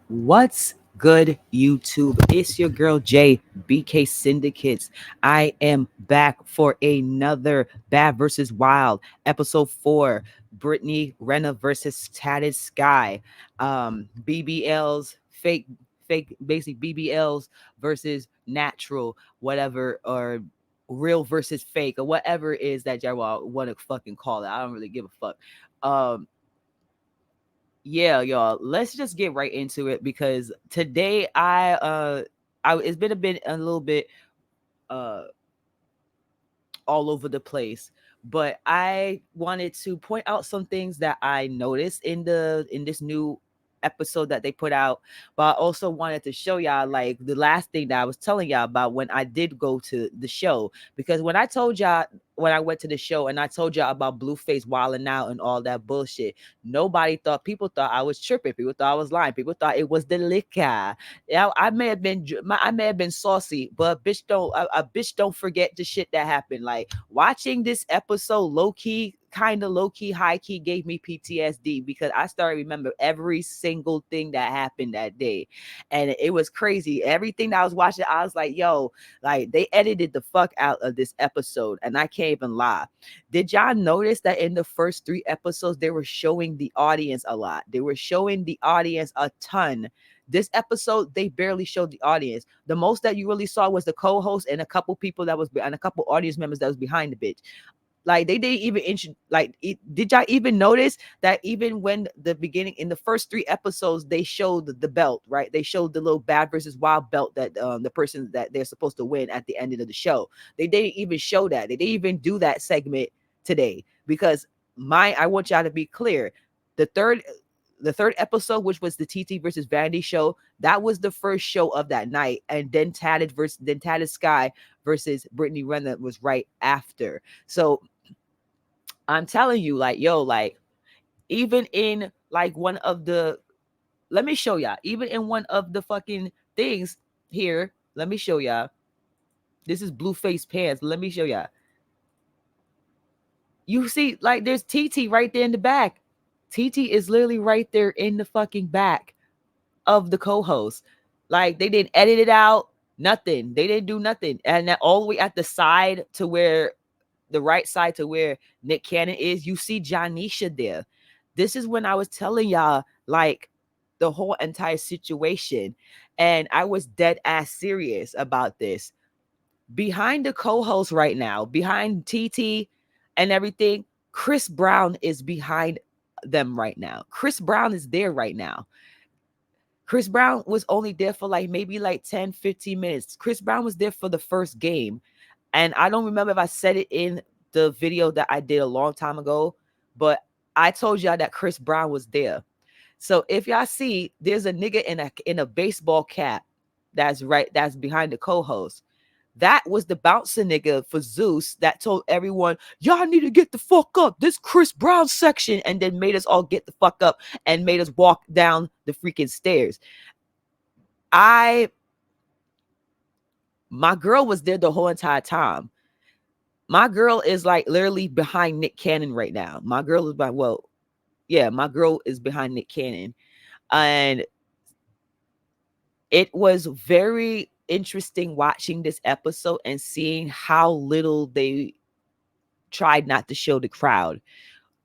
What's good, YouTube? It's your girl J BK Syndicates. I am back for another Bad versus Wild, episode 4. Brittany Renna versus Tatted Sky. BBLs, basically BBLs versus natural, whatever, or real versus fake, or whatever it is that y'all want to fucking call it. I don't really give a fuck. Um, yeah, y'all, let's just get right into it because today I it's been a little bit uh all over the place, but I wanted to point out some things that I noticed in this new episode that they put out. But I also wanted to show y'all like the last thing that I was telling y'all about when I did go to the show, because when I told y'all when I went to the show and I told y'all about Blueface wilding out and all that bullshit, people thought I was tripping, people thought I was lying, people thought it was the liquor. Yeah, I may have been saucy, but a bitch don't forget the shit that happened. Like watching this episode, low key, high key gave me PTSD because I started remember every single thing that happened that day, and it was crazy. Everything that I was watching, I was like, yo, like they edited the fuck out of this episode, and I can't even lie. Did y'all notice that in the first 3 episodes they were showing the audience a lot? They were showing the audience a ton. This episode, they barely showed the audience. The most that you really saw was the co-host and a couple people and a couple audience members that was behind the bitch. Like they didn't even did y'all even notice that even when the beginning in the first 3 episodes they showed the belt, right? They showed the little Bad versus Wild belt that the person that they're supposed to win at the end of the show. They didn't even show that. They didn't even do that segment today because I want y'all to be clear. The third episode, which was the TT versus Vandy show, that was the first show of that night, and then Tatted Sky versus Brittany Renner was right after. So I'm telling you, like, yo, like, even in like one of the, let me show y'all, even in one of the fucking things here, let me show y'all. This is Blueface pants. Let me show y'all. You see, like, there's TT right there in the back. TT is literally right there in the fucking back of the co-host. Like they didn't edit it out, nothing. They didn't do nothing. And that all the way at the side to where the right side to where Nick Cannon is, you see Janisha there. This is when I was telling y'all like the whole entire situation. And I was dead ass serious about this. Behind the co-host right now, behind TT and everything, Chris Brown is behind them right now. Chris Brown is there right now. Chris Brown was only there for like maybe like 10, 15 minutes. Chris Brown was there for the first game. And I don't remember if I said it in the video that I did a long time ago, but I told y'all that Chris Brown was there. So if y'all see, there's a nigga in a baseball cap that's behind the co-host. That was the bouncer nigga for Zeus that told everyone, y'all need to get the fuck up. This Chris Brown section, and then made us all get the fuck up and made us walk down the freaking stairs. I My girl was there the whole entire time. My girl is like literally behind Nick Cannon right now. My girl is my girl is behind Nick Cannon. And it was very interesting watching this episode and seeing how little they tried not to show the crowd.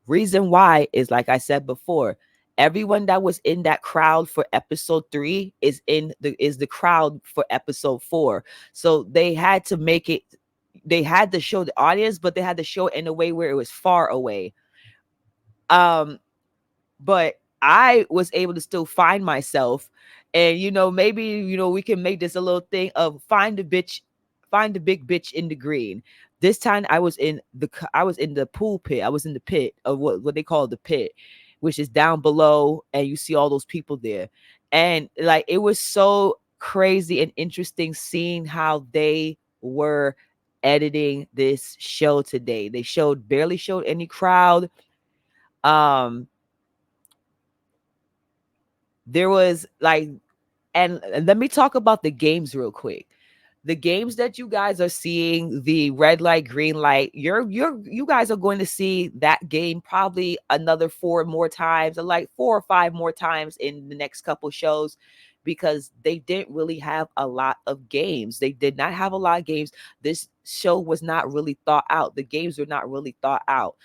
Reason why is, like I said before, everyone that was in that crowd for episode 3 is the crowd for episode 4. So they had to make it, they had to show the audience, but they had to show it in a way where it was far away. But I was able to still find myself, and maybe we can make this a little thing of find the big bitch in the green. This time I was in the pool pit. I was in the pit of what they call the pit, which is down below, and you see all those people there. And like it was so crazy and interesting seeing how they were editing this show today. They barely showed any crowd. um there was like, and let me talk about the games real quick. The games that you guys are seeing, the red light, green light, you guys are going to see that game probably another 4 more times, or like 4 or 5 more times in the next couple shows, because they didn't really have a lot of games. They did not have a lot of games. This show was not really thought out. The games were not really thought out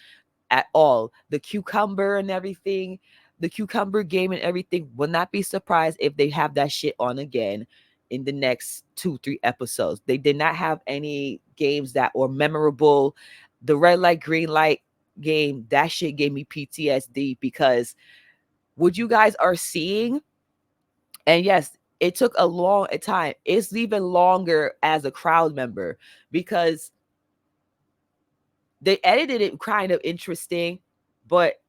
at all. The cucumber and everything, the cucumber game and everything, will not be surprised if they have that shit on again in the next 2 3 episodes. They did not have any games that were memorable. The red light, green light game, that shit gave me PTSD, because what you guys are seeing, and yes, it took a long time. It's even longer as a crowd member, because they edited it kind of interesting, but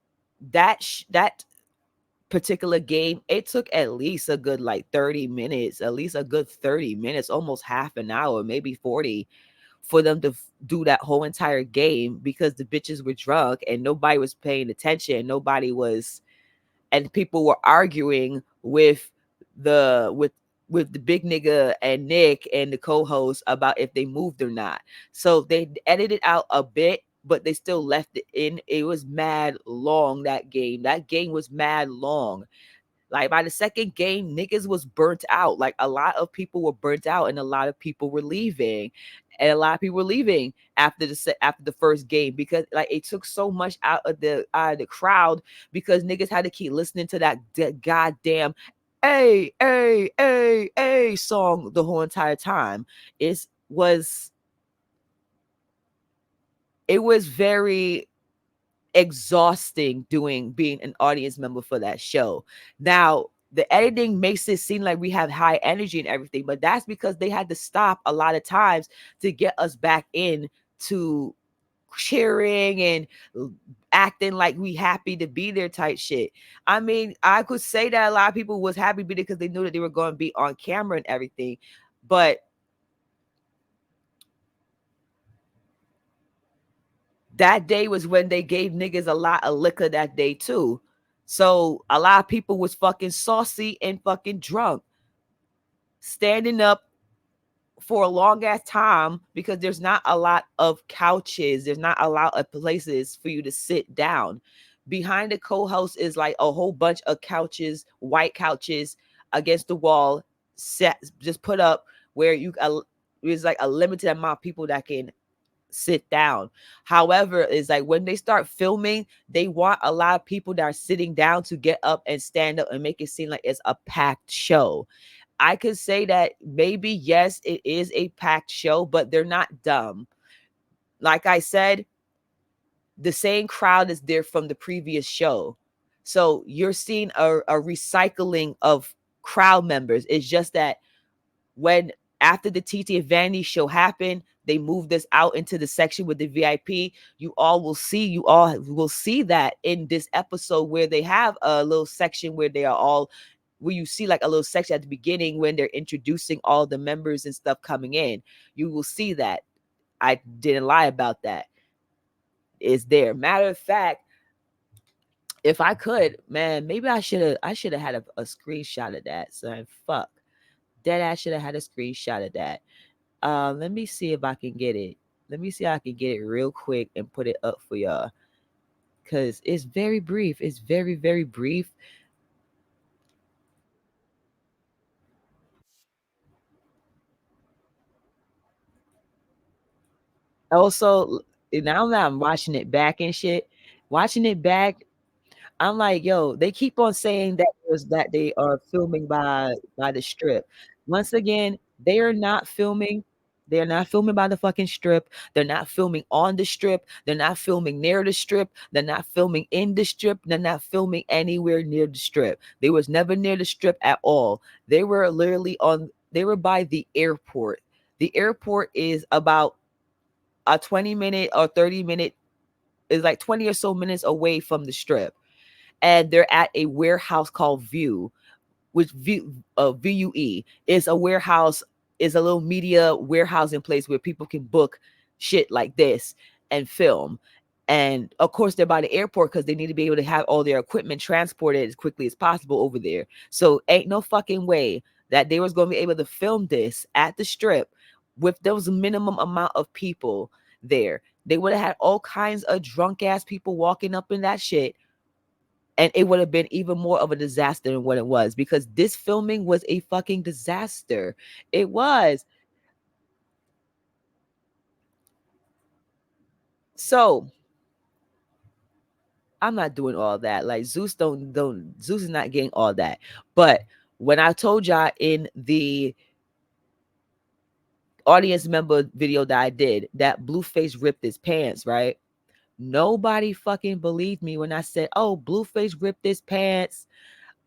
that particular game, it took at least a good like 30 minutes, at least a good 30 minutes, almost half an hour, maybe 40, for them to do that whole entire game, because the bitches were drunk and nobody was paying attention. Nobody was, and people were arguing with the with the big nigga and Nick and the co-host about if they moved or not. So they edited out a bit, but they still left it in. It was mad long, that game. That game was mad long. Like by the second game, niggas was burnt out. Like a lot of people were burnt out, and a lot of people were leaving, and a lot of people were leaving after the first game, because like it took so much out of the crowd, because niggas had to keep listening to that goddamn a song the whole entire time. Was it was very exhausting being an audience member for that show. Now, the editing makes it seem like we have high energy and everything, but that's because they had to stop a lot of times to get us back in to cheering and acting like we happy to be there type shit. I mean, I could say that a lot of people was happy because they knew that they were going to be on camera and everything, but that day was when they gave niggas a lot of liquor that day too. So a lot of people was fucking saucy and fucking drunk, standing up for a long ass time, because there's not a lot of couches. There's not a lot of places for you to sit down. Behind the co-host is like a whole bunch of couches, white couches against the wall, set just put up where there's like a limited amount of people that can sit down. However, it's like when they start filming, they want a lot of people that are sitting down to get up and stand up and make it seem like it's a packed show. I could say that maybe, yes, it is a packed show, but they're not dumb. Like I said, the same crowd is there from the previous show. So you're seeing a recycling of crowd members. It's just that when after the TT and Vanity show happened, they moved us out into the section with the VIP. You all will see that in this episode, where they have a little section where they are all, where you see like a little section at the beginning when they're introducing all the members and stuff coming in. You will see that. I didn't lie about that. It's there. Matter of fact, if I could, man, maybe I should have had a screenshot of that. So fuck. Dead ass should have had a screenshot of that. Let me see if I can get it. Let me see if I can get it real quick and put it up for y'all. Cause it's very brief. It's very, very brief. Also, now that I'm watching it back and shit, watching it back, I'm like, yo, they keep on saying that they are filming by the strip. Once again, they are not filming. They're not filming by the fucking strip. They're not filming on the strip. They're not filming near the strip. They're not filming in the strip. They're not filming anywhere near the strip. They was never near the strip at all. They were literally they were by the airport. The airport is about a 20-minute or 30-minute, is like 20 or so minutes away from the strip, and they're at a warehouse called View, which VUE is a warehouse, is a little media warehousing place where people can book shit like this and film. And of course, they're by the airport because they need to be able to have all their equipment transported as quickly as possible over there. So ain't no fucking way that they was going to be able to film this at the strip with those minimum amount of people there. They would have had all kinds of drunk ass people walking up in that shit, and it would have been even more of a disaster than what it was, because this filming was a fucking disaster. It was. So I'm not doing all that. Like Zeus don't Zeus is not getting all that. But when I told y'all in the audience member video that I did that Blueface ripped his pants, right? Nobody fucking believed me when I said, "Oh, Blueface ripped his pants.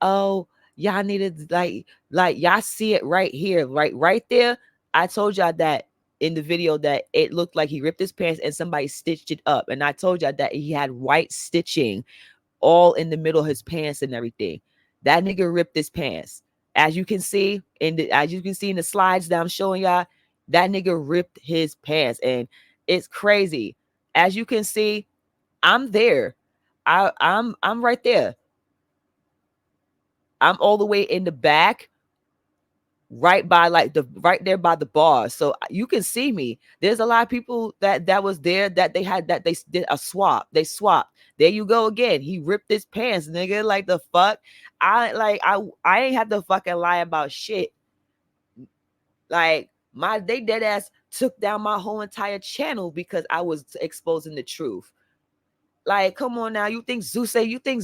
Oh, y'all needed like y'all see it right here, right there." I told y'all that in the video that it looked like he ripped his pants and somebody stitched it up, and I told y'all that he had white stitching all in the middle of his pants and everything. That nigga ripped his pants. As you can see in the slides that I'm showing y'all, that nigga ripped his pants, and it's crazy. As you can see, I'm there. I'm right there. I'm all the way in the back, right by like the right there by the bar, so you can see me. There's a lot of people that was there that they did a swap. They swapped. There you go again. He ripped his pants, nigga. Like the fuck. I ain't have to fucking lie about shit. Like they dead ass took down my whole entire channel because I was exposing the truth. Like, come on now. You think you think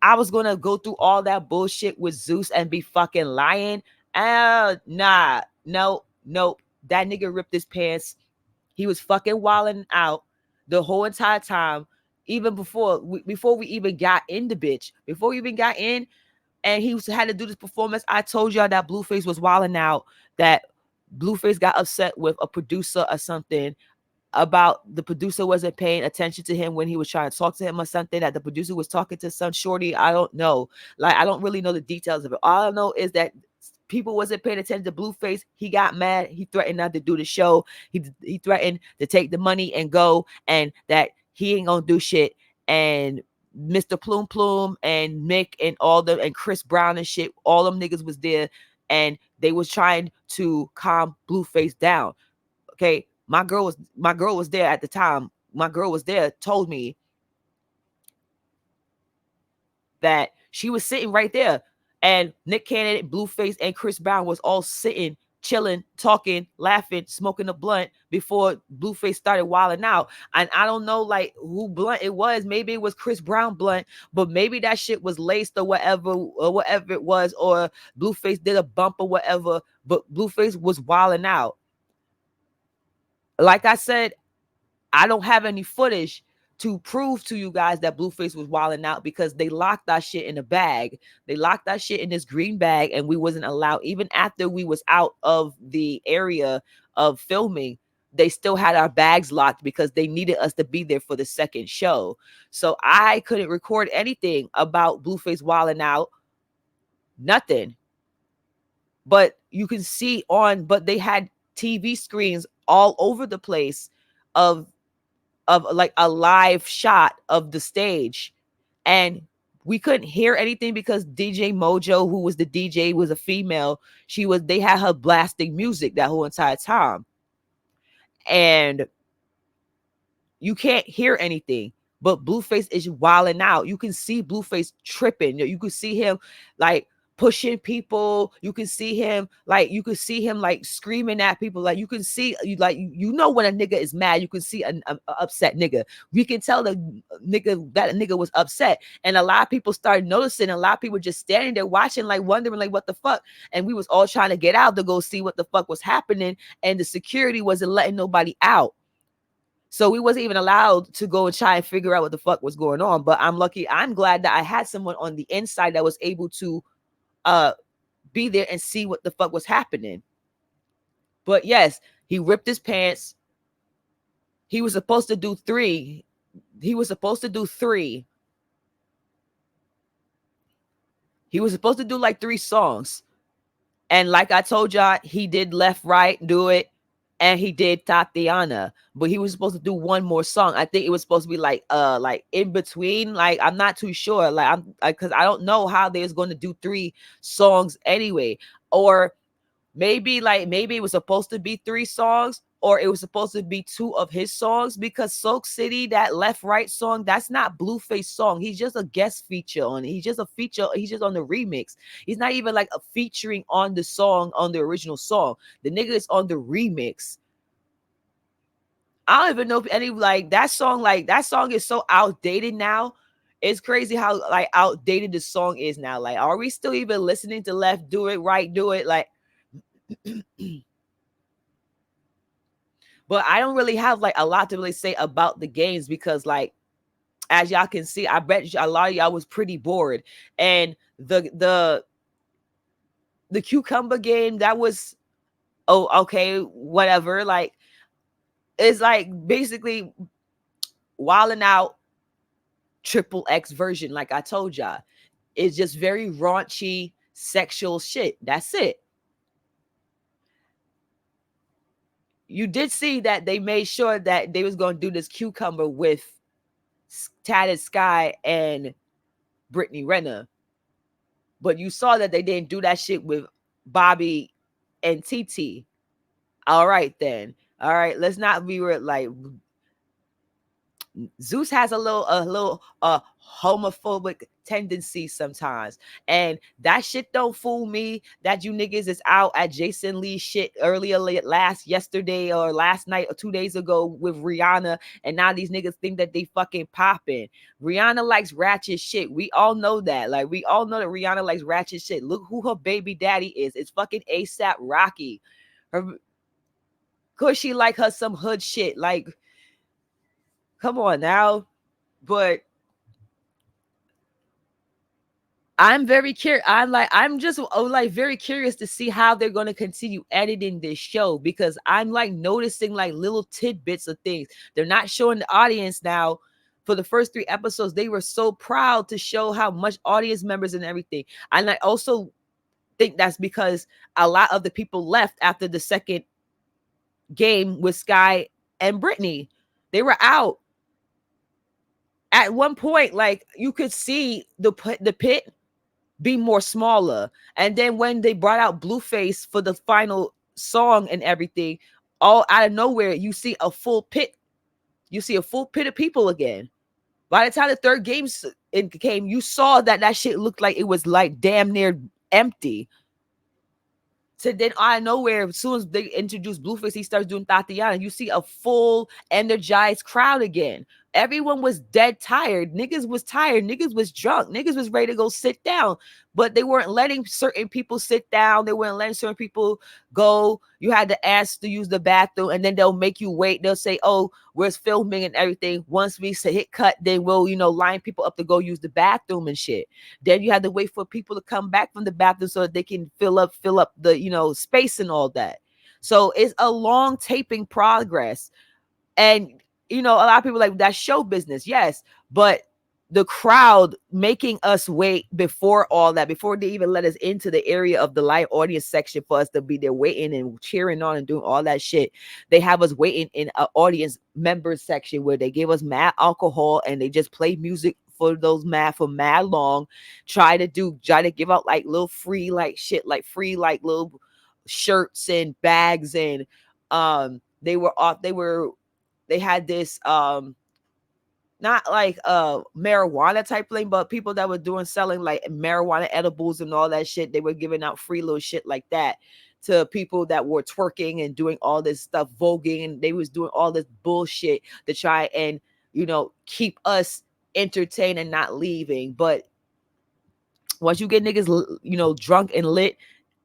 I was gonna go through all that bullshit with Zeus and be fucking lying? Nah. No, nope. That nigga ripped his pants. He was fucking wilding out the whole entire time. Even before we even got in the bitch, before we even got in, and he had to do this performance. I told y'all that Blueface was wilding out, that Blueface got upset with a producer or something, about the producer wasn't paying attention to him when he was trying to talk to him or something, that the producer was talking to some shorty. I don't know. Like, I don't really know the details of it. All I know is that people wasn't paying attention to Blueface. He got mad. He threatened not to do the show. He threatened to take the money and go, and that he ain't gonna do shit. And Mr. Plume Plume and Mick and all them and Chris Brown and shit, all them niggas was there, and they was trying to calm Blueface down. Okay, my girl was there at the time. My girl was there, told me that she was sitting right there, and Nick Cannon, Blueface, and Chris Brown was all sitting, chilling, talking, laughing, smoking a blunt before Blueface started wilding out. And I don't know like who blunt it was. Maybe it was Chris Brown blunt, but maybe that shit was laced or whatever it was, or Blueface did a bump or whatever. But Blueface was wilding out. Like I said, I don't have any footage to prove to you guys that Blueface was wilding out, because they locked that shit in a bag. They locked that shit in this green bag, and we wasn't allowed, even after we was out of the area of filming, they still had our bags locked because they needed us to be there for the second show. So I couldn't record anything about Blueface wilding out, nothing. But you can see but they had TV screens all over the place of like a live shot of the stage, and we couldn't hear anything because DJ Mojo, who was the DJ, was a female. They had her blasting music that whole entire time, and you can't hear anything. But Blueface is wilding out. You can see Blueface tripping. You can see him like pushing people. You can see him like screaming at people. Like you can see you know when a nigga is mad. You can see an upset nigga. We can tell that nigga was upset, and a lot of people started noticing. A lot of people just standing there watching, like wondering like what the fuck. And we was all trying to get out to go see what the fuck was happening, and the security wasn't letting nobody out. So we wasn't even allowed to go and try and figure out what the fuck was going on. But I'm glad that I had someone on the inside that was able to be there and see what the fuck was happening. But yes, he ripped his pants. He was supposed to do three. He was supposed to do three. He was supposed to do like 3 songs. And like I told y'all, he did Left Right, do it. And he did Tatiana, but he was supposed to do one more song. I think it was supposed to be like in between. Like I'm not too sure. Because I don't know how they was going to do 3 songs anyway. Or maybe maybe it was supposed to be 3 songs, or it was supposed to be 2 of his songs, because Soak City, that left right song, that's not Blueface song. He's just a guest feature on it. He's just a feature. He's just on the remix. He's not even like a featuring on the song, on the original song. The nigga is on the remix. I don't even know if any like that song is so outdated now. It's crazy how like outdated the song is now. Like, are we still even listening to Left Do It, Right Do It? Like, but I don't really have like a lot to really say about the games, because like, as y'all can see, I bet a lot of y'all was pretty bored. And the cucumber game, that was, oh, okay, whatever. Like, it's like basically Wildin' Out triple X version, like I told y'all. It's just very raunchy sexual shit. That's it. You did see that they made sure that they was going to do this cucumber with Tatted Sky and Brittany Renner, but you saw that they didn't do that shit with Bobby and TT. All right then. All right, let's not be like, Zeus has a little homophobic tendency sometimes, and that shit don't fool me. That you niggas is out at Jason Lee shit earlier, yesterday or last night or 2 days ago with Rihanna, and now these niggas think that they fucking popping. Rihanna likes ratchet shit. We all know that. Like, we all know that Rihanna likes ratchet shit. Look who her baby daddy is. It's fucking ASAP Rocky. Her, cause she like her some hood shit. Like, come on now. But I'm very curious. I'm just like very curious to see how they're going to continue editing this show, because I'm like noticing like little tidbits of things. They're not showing the audience now. For the first 3 episodes, they were so proud to show how much audience members and everything. And I also think that's because a lot of the people left after the second game with Sky and Brittany. They were out. At one point, like, you could see the pit be more smaller. And then when they brought out Blueface for the final song and everything, all out of nowhere, you see a full pit. You see a full pit of people again. By the time the third game came, you saw that shit looked like it was like damn near empty. So then out of nowhere, as soon as they introduce Blueface, he starts doing Tatiana. You see a full energized crowd again. Everyone was dead tired. Niggas was tired. Niggas was drunk. Niggas was ready to go sit down. But they weren't letting certain people sit down. They weren't letting certain people go. You had to ask to use the bathroom, and then they'll make you wait. They'll say, oh, we're filming and everything. Once we hit cut, then we'll, line people up to go use the bathroom and shit. Then you had to wait for people to come back from the bathroom so that they can fill up the, space and all that. So it's a long taping progress. And, a lot of people like, that's show business. Yes. But the crowd making us wait before all that, before they even let us into the area of the live audience section for us to be there waiting and cheering on and doing all that shit. They have us waiting in an audience members section where they give us mad alcohol and they just play music for mad long, try to give out like little free like shit, like free like little shirts and bags. And they had this not like marijuana type thing, but people that were selling like marijuana edibles and all that shit. They were giving out free little shit like that to people that were twerking and doing all this stuff, voguing, and they was doing all this bullshit to try and keep us entertained and not leaving. But once you get niggas drunk and lit,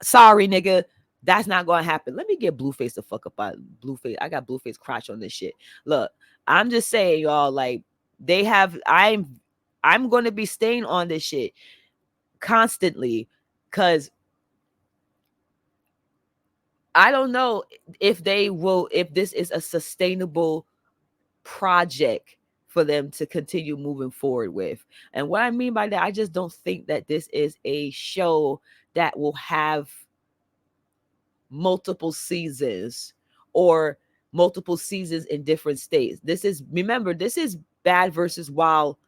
sorry nigga, that's not gonna happen. Let me get Blueface the fuck up out. Blueface, I got Blueface crotch on this shit. Look, I'm just saying, y'all, like, I'm gonna be staying on this shit constantly, because I don't know if this is a sustainable project for them to continue moving forward with. And what I mean by that, I just don't think that this is a show that will have multiple seasons or multiple seasons in different states. This is Bad versus Wild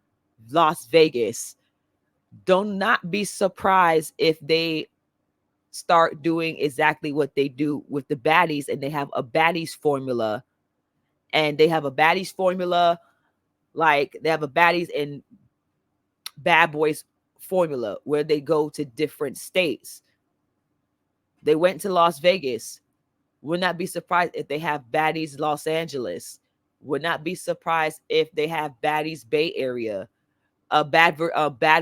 Las Vegas. Do not be surprised if they start doing exactly what they do with the baddies, and they have a baddies formula. And they have a baddies formula, like they have a baddies and bad boys formula where they go to different states. They went to Las Vegas. Would not be surprised if they have baddies Los Angeles. Would not be surprised if they have baddies Bay Area. Bad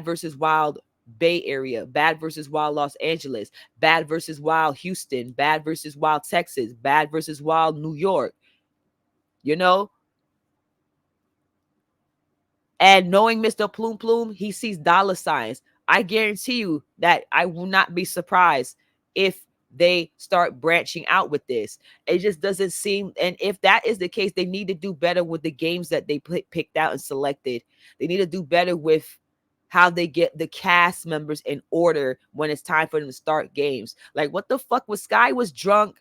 versus Wild Bay Area, Bad versus Wild Los Angeles, Bad versus Wild Houston, Bad versus Wild Texas, Bad versus Wild New York. You know, and knowing Mr. Plume Plume, he sees dollar signs. I guarantee you that I will not be surprised if they start branching out with this. It just doesn't seem, and if that is the case, they need to do better with the games that they picked out and selected. They need to do better with how they get the cast members in order when it's time for them to start games. Like, what the fuck was Sky was drunk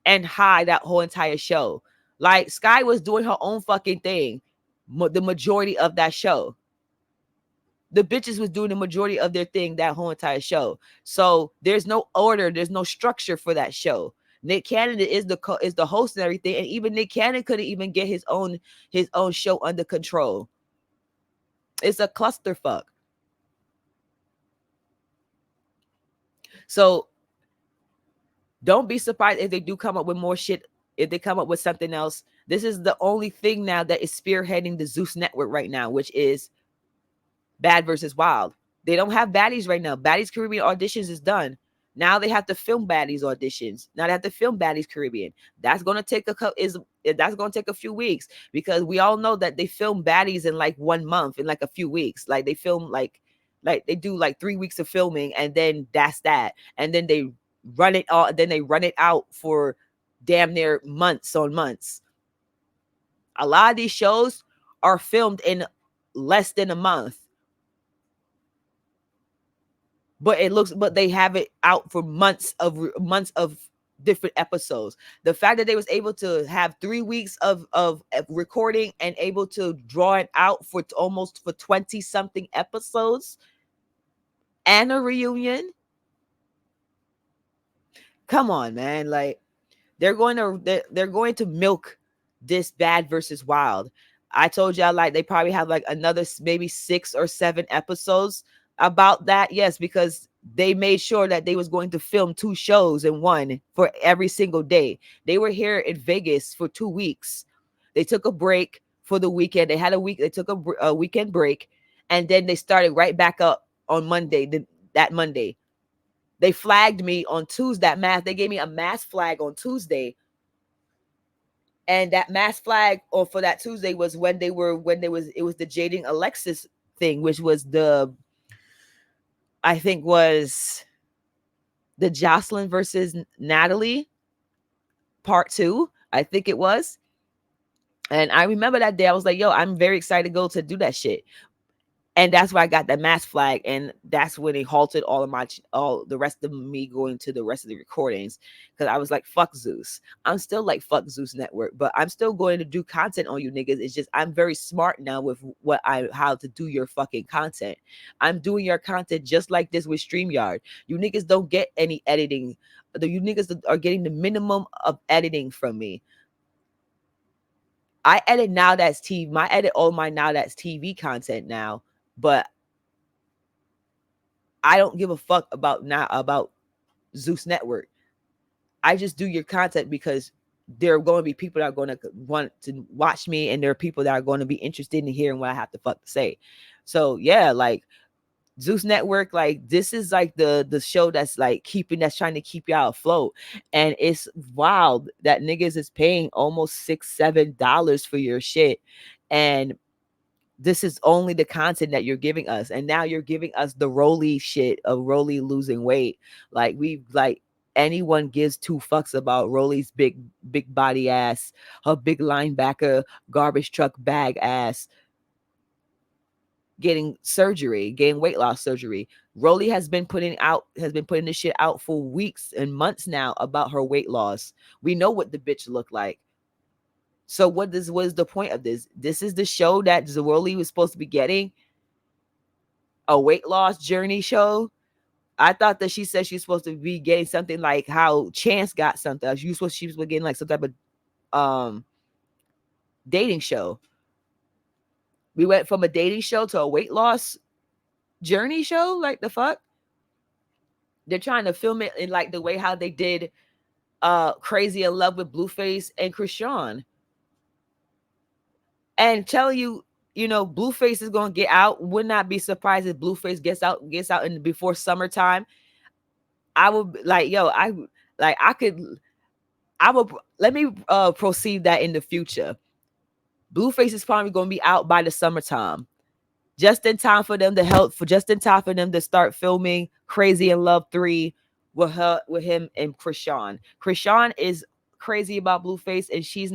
and high that whole entire show. Like, Sky was doing her own fucking thing the majority of that show. The bitches was doing the majority of their thing that whole entire show. So there's no order, there's no structure for that show. Nick Cannon is the host and everything, and even Nick Cannon couldn't even get his own show under control. It's a clusterfuck. So don't be surprised if they do come up with more shit. If they come up with something else, this is the only thing now that is spearheading the Zeus network right now, which is Bad versus Wild. They don't have baddies right now. Baddies Caribbean auditions is done. Now they have to film baddies auditions. Now they have to film baddies Caribbean. That's gonna take a few weeks, because we all know that they film baddies in like 1 month, in like a few weeks. Like they film like they do like 3 weeks of filming, and then that's that. And then they run it all. Then they run it out for damn near months on months. A lot of these shows are filmed in less than a month. But they have it out for months of different episodes. The fact that they was able to have 3 weeks of recording and able to draw it out for almost for 20 something episodes and a reunion. Come on, man. Like, they're going to milk this Bad versus Wild. I told y'all, like, they probably have like another maybe 6 or 7 episodes about that. Yes, because they made sure that they was going to film 2 shows in one for every single day. They were here in Vegas for 2 weeks. They took a break for the weekend. They had a week. They took a weekend break, and then they started right back up on Monday. That Monday, they flagged me on Tuesday. They gave me a mass flag on Tuesday. And that mass flag for that Tuesday was when it was the Jading Alexis thing, which was I think was the Jocelyn versus Natalie part 2. I think it was. And I remember that day I was like, yo, I'm very excited to go to do that shit. And that's why I got that mass flag, and that's when they halted all the rest of me going to the rest of the recordings, because I was like, fuck Zeus. I'm still like, fuck Zeus Network, but I'm still going to do content on you niggas. It's just I'm very smart now with how to do your fucking content. I'm doing your content just like this with StreamYard. You niggas don't get any editing. You niggas are getting the minimum of editing from me. I edit Now That's TV. I edit all my Now That's TV content now. But I don't give a fuck about Zeus Network. I just do your content because there are going to be people that are going to want to watch me, and there are people that are going to be interested in hearing what I have to fuck to say. So yeah, like Zeus Network, like this is like the show that's like that's trying to keep y'all afloat. And it's wild that niggas is paying almost $6-7 for your shit, and this is only the content that you're giving us. And now you're giving us the Rolly shit of Rolly losing weight. Like, anyone gives 2 fucks about Rolly's big body ass, her big linebacker garbage truck bag ass getting weight loss surgery. Rolly has been putting this shit out for weeks and months now about her weight loss. We know what the bitch looked like. So what is the point of this? This is the show that Rolly was supposed to be getting, a weight loss journey show. I thought that she said she's supposed to be getting something like how Chance got something. She was getting like some type of dating show. We went from a dating show to a weight loss journey show. Like the fuck? They're trying to film it in like the way how they did Crazy in Love with Blueface and Krishan. And tell you, you know, Blueface is gonna get out. Would not be surprised if Blueface gets out in before summertime. I would like, yo, I would let me proceed that in the future. Blueface is probably gonna be out by the summertime. Just in time for them to just in time for them to start filming Crazy in Love 3 with him and Krishan. Krishan is crazy about Blueface, and she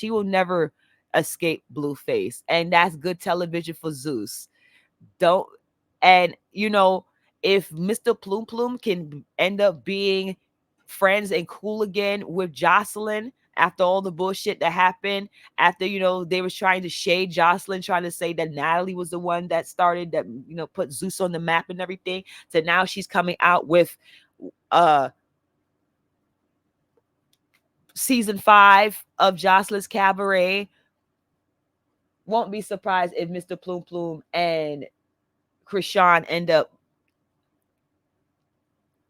will never escape Blueface. And that's good television for Zeus. Don't and you know, if Mr. Plume Plume can end up being friends and cool again with Jocelyn after all the bullshit that happened, after you know they was trying to shade Jocelyn, trying to say that Natalie was the one that started that, you know, put Zeus on the map and everything. So now she's coming out with season 5 of Jocelyn's Cabaret. Won't be surprised if Mr. Plume Plume and Krishan end up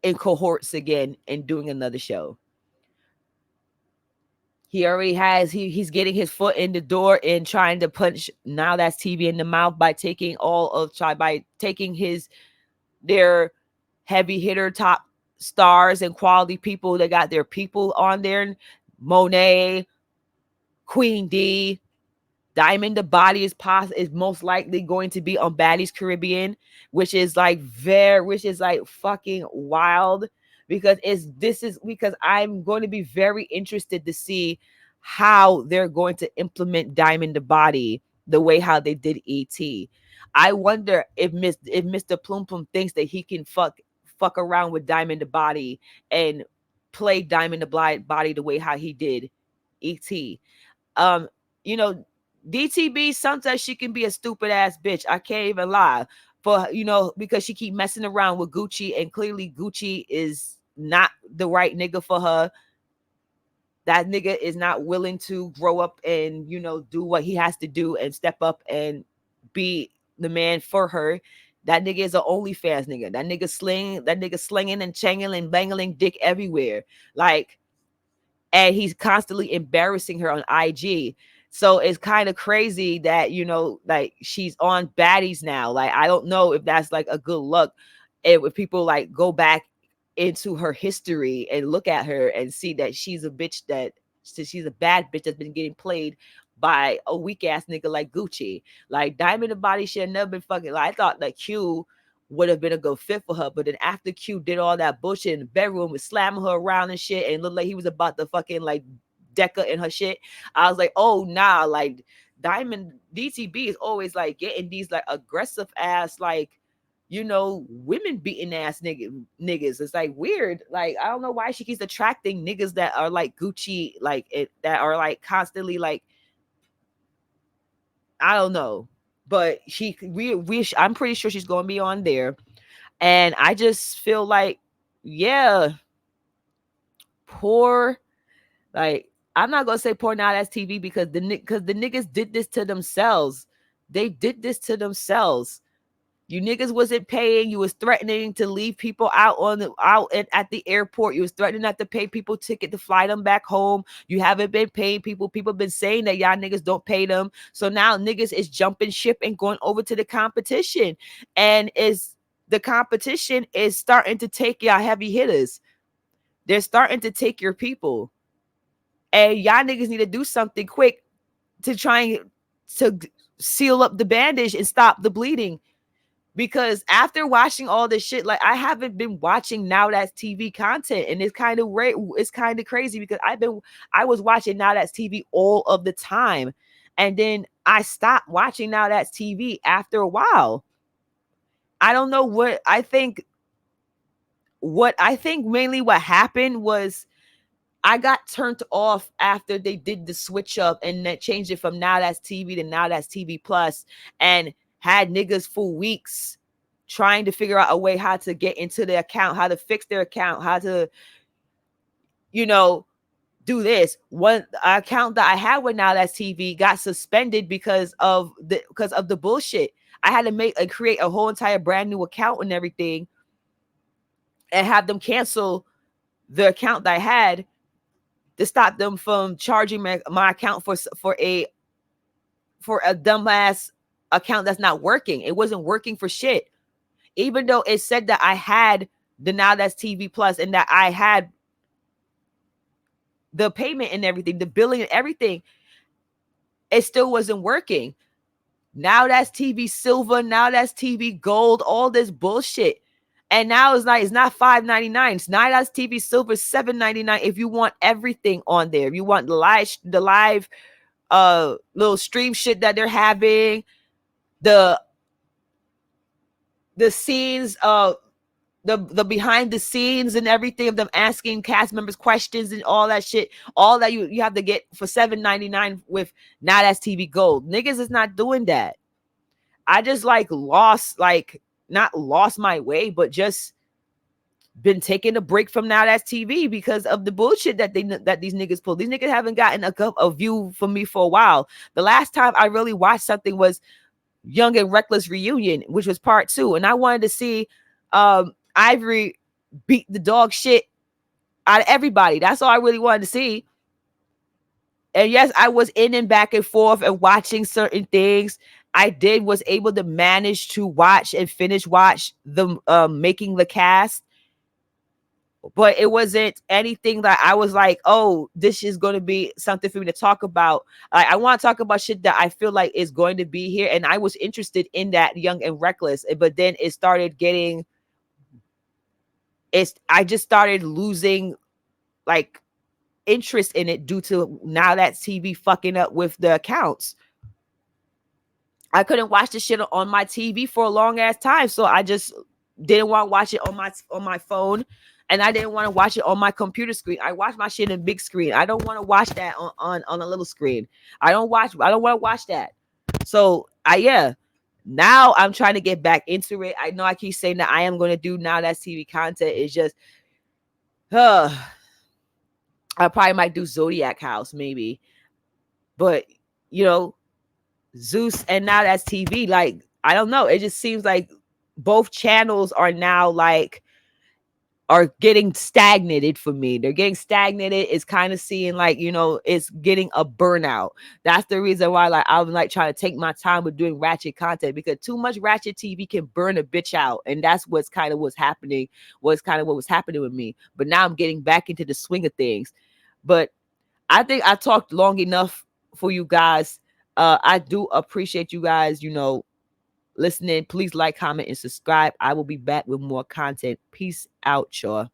in cohorts again and doing another show. He already has he's getting his foot in the door and trying to punch Now That's TV in the mouth by taking their heavy hitter top stars and quality people that got their people on there. Monet, Queen D, Diamond the Body is most likely going to be on Baddies Caribbean, which is like fucking wild, because because I'm going to be very interested to see how they're going to implement Diamond the Body the way how they did ET. I wonder if Mr. Plum Plum thinks that he can fuck around with Diamond the Body and play Diamond the Body the way how he did ET. You know, DTB, sometimes she can be a stupid ass bitch. I can't even lie. For, you know, because she keep messing around with Gucci, and clearly Gucci is not the right nigga for her. That nigga is not willing to grow up and, you know, do what he has to do and step up and be the man for her. That nigga is an OnlyFans nigga. That nigga slinging and changing and bangling dick everywhere. Like, and he's constantly embarrassing her on IG. So it's kind of crazy that, you know, like she's on Baddies now. Like, I don't know if that's like a good look. If people like go back into her history and look at her and see that she's a bad bitch that's been getting played by a weak ass nigga like Gucci. Like, Diamond the Body should have never been fucking. Like, I thought that Q would have been a good fit for her, but then after Q did all that bullshit in the bedroom with slamming her around and shit and looked like he was about to fucking like Deca in her shit, I was like, oh nah, like Diamond DTB is always like getting these like aggressive ass, like, you know, women beating ass niggas. It's like weird. Like, I don't know why she keeps attracting niggas that are like Gucci, like that are like constantly like, I don't know. But I'm pretty sure she's gonna be on there. And I just feel like, yeah, poor, like, I'm not gonna say poor Now That's TV, because the niggas did this to themselves. They did this to themselves. You niggas wasn't paying. You was threatening to leave people at the airport. You was threatening not to pay people ticket to fly them back home. You haven't been paying people. People been saying that y'all niggas don't pay them. So now niggas is jumping ship and going over to the competition. And the competition is starting to take y'all heavy hitters. They're starting to take your people. And y'all niggas need to do something quick to try to seal up the bandage and stop the bleeding. Because after watching all this shit, like, I haven't been watching Now That's TV content, and it's kind of crazy, because I was watching Now That's TV all of the time, and then I stopped watching Now That's TV after a while. I don't know what I think. What I think mainly what happened was I got turned off after they did the switch up and that changed it from Now That's TV to Now That's TV Plus, and had niggas for weeks trying to figure out a way how to get into the account, how to fix their account, how to, you know, do this. One account that I had with Now That's TV got suspended because of the bullshit. I had to create a whole entire brand new account and everything, and have them cancel the account that I had to stop them from charging my account for a dumbass account that's not working. It wasn't working for shit. Even though it said that I had the Now That's TV Plus and that I had the payment and everything, the billing and everything, it still wasn't working. Now That's TV Silver, Now That's TV Gold, all this bullshit. And now it's not $5.99. It's Now That's TV Silver $7.99 if you want everything on there. If you want the live little stream shit that they're having, the scenes, the behind the scenes and everything of them asking cast members questions and all that shit, all that you have to get for $7.99 with Now That's TV Gold. Niggas is not doing that. I just not lost my way, but just been taking a break from Now That's TV because of the bullshit that these niggas pull. These niggas haven't gotten a view from me for a while. The last time I really watched something was Young and Reckless Reunion, which was part 2, and I wanted to see Ivory beat the dog shit out of everybody. That's all I really wanted to see. And yes, I was in and back and forth and watching certain things. I was able to manage to watch and watch the Making the Cast, but it wasn't anything that I was like, oh, this is going to be something for me to talk about. I want to talk about shit that I feel like is going to be here, and I was interested in that Young and Reckless, but then it started getting, I just started losing like interest in it due to Now That's TV fucking up with the accounts. I couldn't watch the shit on my TV for a long ass time, so I just didn't want to watch it on my phone, and I didn't want to watch it on my computer screen. I watch my shit in big screen. I don't want to watch that on a little screen. I don't want to watch that. So now I'm trying to get back into it. I know I keep saying that I am going to do Now That's TV content. It's just, I probably might do Zodiac House maybe, but Zeus and Now That's TV, like, I don't know. It just seems like both channels are now are getting stagnated for me. They're getting stagnated. It's kind of seeing like, it's getting a burnout. That's the reason why I'm trying to take my time with doing ratchet content, because too much ratchet TV can burn a bitch out. And that's what was happening with me. But now I'm getting back into the swing of things. But I think I talked long enough for you guys. I do appreciate you guys, listening. Please like, comment, and subscribe. I will be back with more content. Peace out, y'all.